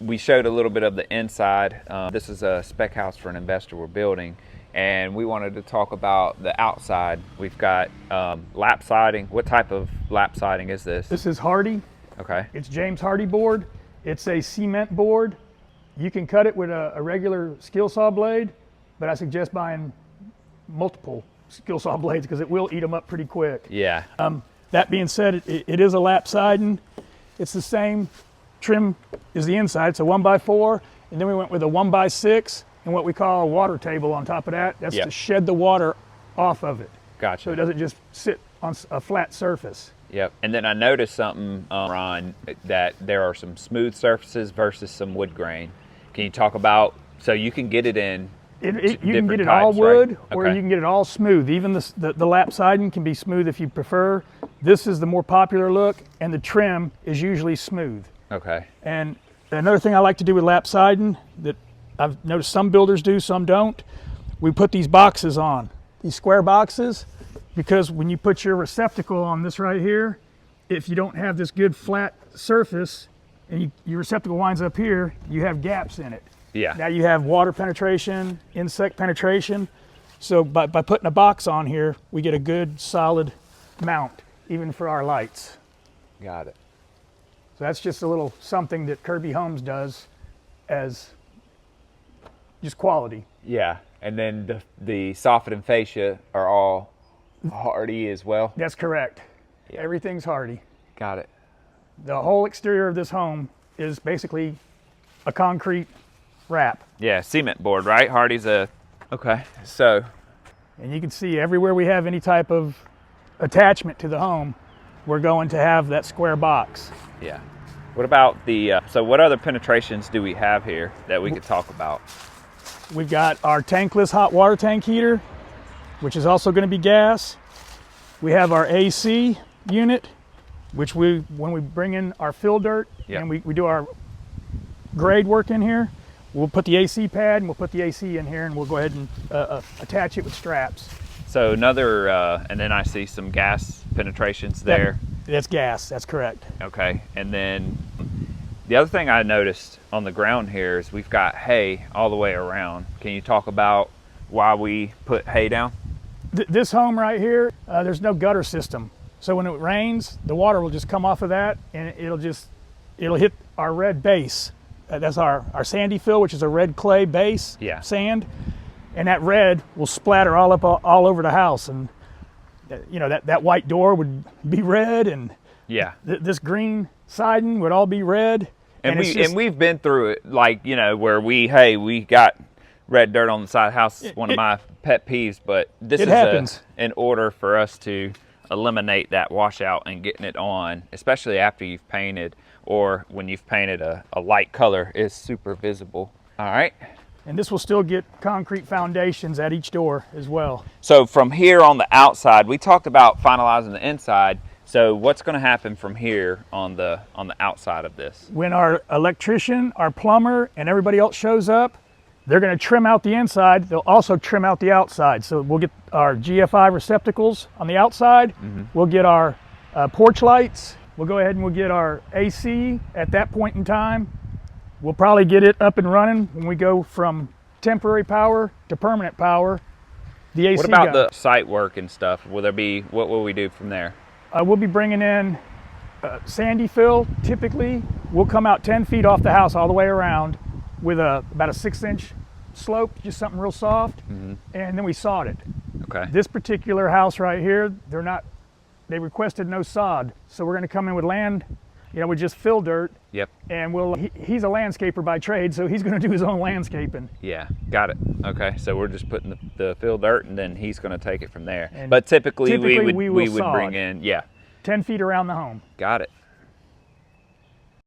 we showed a little bit of the inside. This is a spec house for an investor we're building, and we wanted to talk about the outside. We've got lap siding. What type of lap siding is this? This is Hardie. Okay. It's James Hardie board. It's a cement board. You can cut it with a regular skill saw blade, but I suggest buying multiple skill saw blades because it will eat them up pretty quick. Yeah. That being said, it is a lap siding. It's the same trim as the inside, so 1x4, and then we went with a 1x6 and what we call a water table on top of that. That's to shed the water off of it. Gotcha. So it doesn't just sit on a flat surface. Yep. And then I noticed something, Ron, that there are some smooth surfaces versus some wood grain. Can you talk about, so you can get it in You can get it types, all wood, right? or you can get it all smooth. Even the lap siding can be smooth if you prefer. This is the more popular look, and the trim is usually smooth. Okay. And another thing I like to do with lap siding that I've noticed some builders do, some don't, we put these boxes on, these square boxes, because when you put your receptacle on this right here, if you don't have this good flat surface and your receptacle winds up here, you have gaps in it. Yeah. Now you have water penetration, insect penetration. So by putting a box on here, we get a good solid mount, even for our lights. Got it. So that's just a little something that Kirby Homes does as just quality. Yeah. And then the soffit and fascia are all Hardie as well? That's correct. Yeah. Everything's Hardie. Got it. The whole exterior of this home is basically a concrete wrap. Yeah, cement board, right? Hardie's okay. So, and you can see everywhere we have any type of attachment to the home, we're going to have that square box. yeah. What about so what other penetrations do we have here that we could talk about? We've got our tankless hot water tank heater, which is also going to be gas. We have our AC unit, which when we bring in our fill dirt and we do our grade work in here, we'll put the AC pad and we'll put the AC in here and we'll go ahead and attach it with straps. So another, and then I see some gas penetrations there. That's gas, that's correct. Okay, and then the other thing I noticed on the ground here is we've got hay all the way around. Can you talk about why we put hay down? This home right here, there's no gutter system. So when it rains, the water will just come off of that and it'll hit our red base. That's our sandy fill, which is a red clay base sand. And that red will splatter all over the house. And you know, that white door would be red, and this green siding would all be red. And we've been through it, like, you know, where we got red dirt on the side of the house. It's one of my pet peeves, but this is in order for us to eliminate that washout and getting it on, especially after you've painted, or when you've painted a light color, is super visible. All right. And this will still get concrete foundations at each door as well. So from here on the outside, we talked about finalizing the inside. So what's going to happen from here on the outside of this? When our electrician, our plumber, and everybody else shows up, they're going to trim out the inside. They'll also trim out the outside. So we'll get our GFI receptacles on the outside. We'll get our porch lights. We'll go ahead and we'll get our AC at that point in time. We'll probably get it up and running when we go from temporary power to permanent power. The AC. What about the site work and stuff? What will we do from there? We'll be bringing in sandy fill. Typically, we'll come out 10 feet off the house all the way around with about a 6-inch slope, just something real soft, and then we sod it. Okay. This particular house right here, they requested no sod, so we're going to come in with land, you know, with just fill dirt. Yep. And he's a landscaper by trade, so he's going to do his own landscaping. Yeah, got it. Okay, so we're just putting the fill dirt, and then he's going to take it from there. But typically we would bring in 10 feet around the home. Got it.